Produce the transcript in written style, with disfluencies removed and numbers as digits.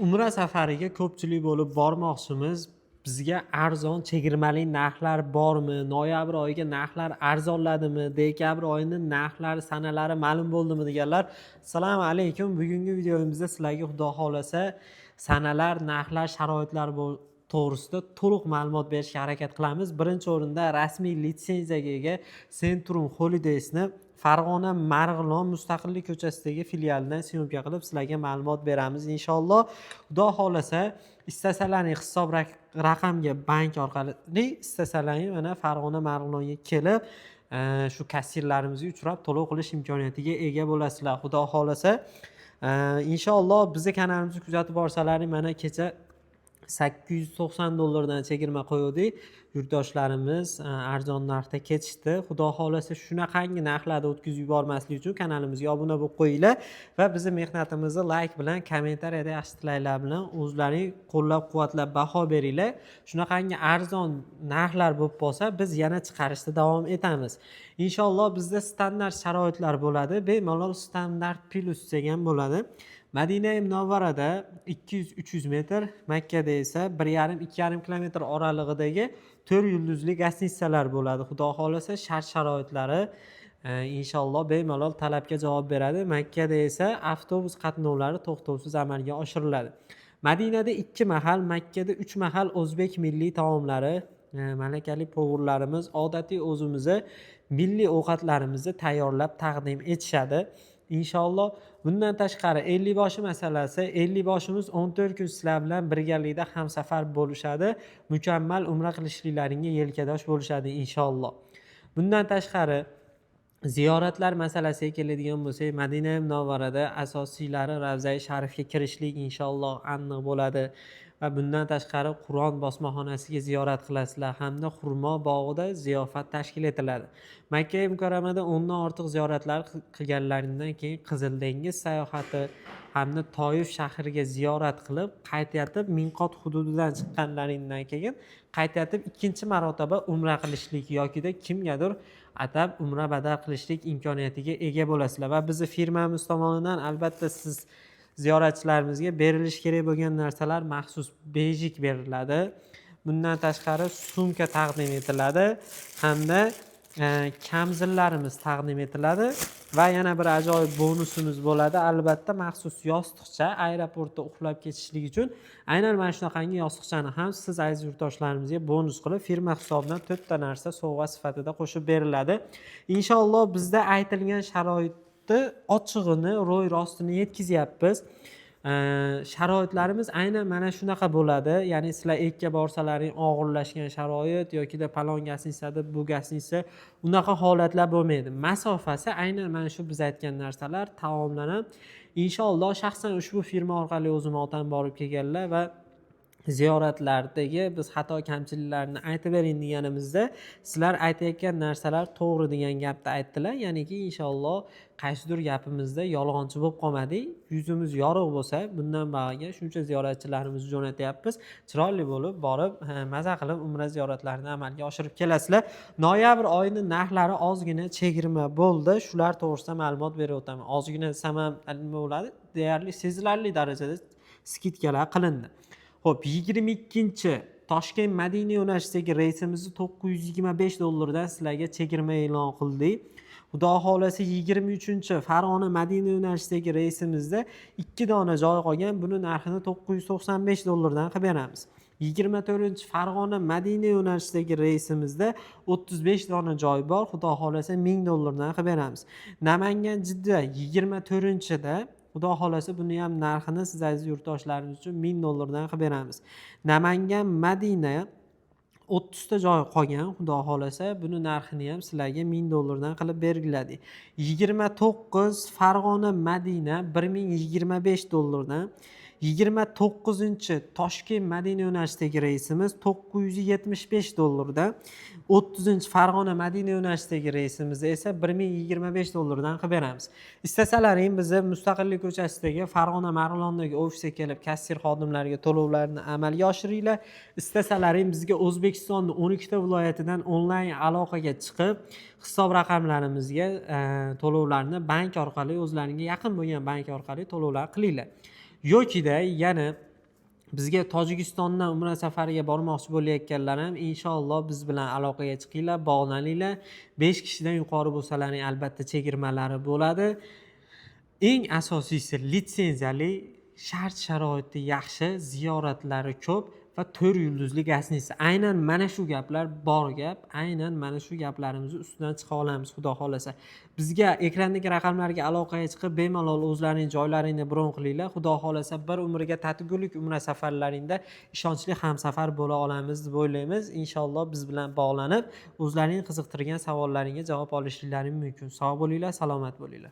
Umra safariga ko'pchilik bo'lib bormoqchimiz. Bizga arzon chegirmali narxlar bormi? Noyabr oyiga narxlar arzonladimi? Dekabr oyining narxlari sanalari ma'lum bo'ldimi deganlar. Assalomu alaykum. Bugungi videomizda sizlarga xudo xolasa sanalar, narxlar, sharoitlar to'g'risida to'liq ma'lumot berishga harakat qilamiz. Birinchi o'rinda rasmiy litsenziyaga ega Centrum Holidays'ni Farg'ona Marg'ilon Mustaqillik ko'chasidagi filialidan syomka qilib sizlarga ma'lumot beramiz inshaalloh. Xudo xolasa istasalaring hisob raqamga bank orqali istasalaring mana Farg'ona Marg'ilonga kelib shu kassirlarimizga uchrab to'lov qilish imkoniyatiga ega bo'lasizlar. Xudo xolasa inshaalloh bizni kanalimizni kuzatib borsalaring mana kecha $890 chegirma qo'ydik. Yurtdoshlarimiz arzon narxda ketishdi. Xudo xolasa shunaqangi narxlarda o'tkazib yubormaslik uchun kanalimizga obuna bo'lib qo'yinglar va bizning mehnatimizni like bilan, kommentariyada yaxshi tilaklar bilan o'zlaring qo'llab-quvvatlab baho beringlar. Shunaqangi arzon narxlar bo'lib qolsa, biz yana chiqarishda davom etamiz. Inshaalloh bizda standart sharoitlar bo'ladi. Bemalol standart plus degan bo'ladi. Madina-i Munavvarada 200-300 metr, Makkada esa 1,5-2,5 kilometr oralig'idagi 4 yulduzli gastitsalar bo'ladi. Xudo xolasa shart-sharoitlari inshaalloh bemalol talabga javob beradi. Makkada esa avtobus qatnovlari to'xtovsiz amalga oshiriladi. Madinada 2 mahal, Makkada 3 mahal o'zbek milliy taomlari, malakali povurlarimiz odatiy o'zimizni milliy ovqatlarimizni tayyorlab taqdim etishadi. Inshaalloh bundan tashqari 50 boshi masalasi, 50 boshimiz 14 kun sizlar bilan birgalikda hamsafar bo'lishadi. Mukammal umra qilishliklaringga yelkadosh bo'lishadi inshaalloh. Bundan tashqari ziyoratlar masalasiga keladigan bo'lsak, Madina-i Munavvarada asosiylari Ravza-i Sharifga kirishlik inshaalloh aniq bo'ladi. Va bundan tashqari Qur'on bosmaxonasiga ziyorat qilasizlar hamda Xurmo bog'ida ziyofat tashkil etiladi. Makka Mukarramada 10 dan ortiq ziyoratlar qilganlaringdan keyin Qizil dengiz sayohati hamda Toyif shahriga ziyorat qilib, qaytayotib Minqot hududidan chiqqanlaringdan keyin qaytayotib ikkinchi marotaba umra qilishlik yokida kimgadir atab umra badal qilishlik imkoniyatiga ega bo'lasizlar va bizning firmamiz tomonidan albatta siz ziyoratchilarimizga berilish kerak bo'lgan narsalar maxsus bejik beriladi. Bundan tashqari sumka taqdim etiladi hamda kamzillarimiz taqdim etiladi va yana bir ajoyib bonusimiz bo'ladi. Albatta maxsus yostiqcha aeroportda uxlab ketishlik uchun aynan mana shunaqangi yostiqchani ham siz aziz yurtdoshlarimizga bonus qilib firma hisobidan 4 ta narsa sovg'a sifatida qo'shib beriladi. Inshaalloh bizda aytilgan sharoit ochig'ini, ro'y rostini yetkazyapmiz. Sharoitlarimiz aynan mana shunaqa bo'ladi. Ya'ni sizlar ekka borsalaring og'irlashgan sharoit yokida palon gastitsada bu gastitsa unaqa holatlar bo'lmaydi. Masofasi aynan mana shu biz aytgan narsalar taomlanib, inshaalloh shaxsan ushbu firma orqali o'zim otam borib kelganlar va ziyoratlardagi biz xato kamchiliklarni aytib bering deganimizda sizlar aytayotgan narsalar to'g'ri degan gapni aytdilar. Ya'niki inshaalloh qaysidir gapimizda yolg'onchi bo'lib qolmadik. Yuzimiz yorug' bo'lsa, bundan bag'riga shuncha ziyoratchilarimizni jo'natyapmiz. Chiroyli bo'lib borib, maza qilib umra ziyoratlarini amalga oshirib kelasizlar. Noyabr oyining narxlari ozgina chegirma bo'ldi. Shular to'g'risida ma'lumot berib o'taman. Ozgina desam ham nima bo'ladi? Deyarli sezilarli darajada skidkalar qilindi. Xo'p, 22 Toshkent Madina yo'nalishidagi reysimizni $925 dan sizlarga chegirma e'lon qildik. Xudo xolasa 23 Farg'ona Madina yo'nalishidagi reysimizda 2 dona joy qolgan. Buni narxini $995 dan qilib beramiz. 24 Farg'ona Madina yo'nalishidagi reysimizda 35 dona joy bor. Xudo xolasa $1000 dan qilib beramiz. Namangan Jidda 24-da Xudo xolasa buni ham narxini siz aziz yurtdoshlarimiz uchun $1000 dan qilib beramiz. Namangan Madina 30 ta joy qolgan. Xudo xolasa buni narxini ham sizlarga $1000 dan qilib belgiladik. 29 Farg'ona Madina $1025 dan 29 Toshkent Madina yo'nalishidagi reysimiz $975 dan 30 Farg'ona Madina yo'nalishidagi reysimizda esa $1025 dan qilib beramiz. Istasalaring bizni Mustaqillik ko'chasidagi Farg'ona Marg'ilondagi ofisga kelib kassir xodimlariga to'lovlarni amalga oshiringlar. Istasalaring bizga O'zbekistonning 12 ta viloyatidan onlayn aloqaga chiqib hisob raqamlarimizga to'lovlarni bank orqali o'zlaringga yaqin bo'lgan bank orqali to'lovlar qilinglar. Yokida yana Bizga Tojikistondan umra safariga bormoqchi bo'layotganlar ham inshaalloh biz bilan aloqaga chiqinglar, bog'laninglar. 5 kishidan yuqori bo'lsalaring albatta chegirmalari bo'ladi. Eng asosiysi litsenziyali, shart-sharoiti yaxshi, ziyoratlari ko'p va 4 yulduzli gastnitsa. Aynan mana shu gaplar bor gap. Aynan mana shu gaplarimizni ustidan chiqa olamiz, Xudo xolasa. Bizga ekrandagi raqamlarga aloqaga chiqib, bemalol o'zlarining joylaringni bron qilinglar. Xudo xolasa bir umrga tatigulik umra safarlaringda ishonchli hamsafar bo'la olamiz deb o'ylaymiz. Inshaalloh biz bilan bog'lanib, o'zlarining qiziqtirgan savollaringga javob olishlaring mumkin. Sog' bo'linglar, salomat bo'linglar.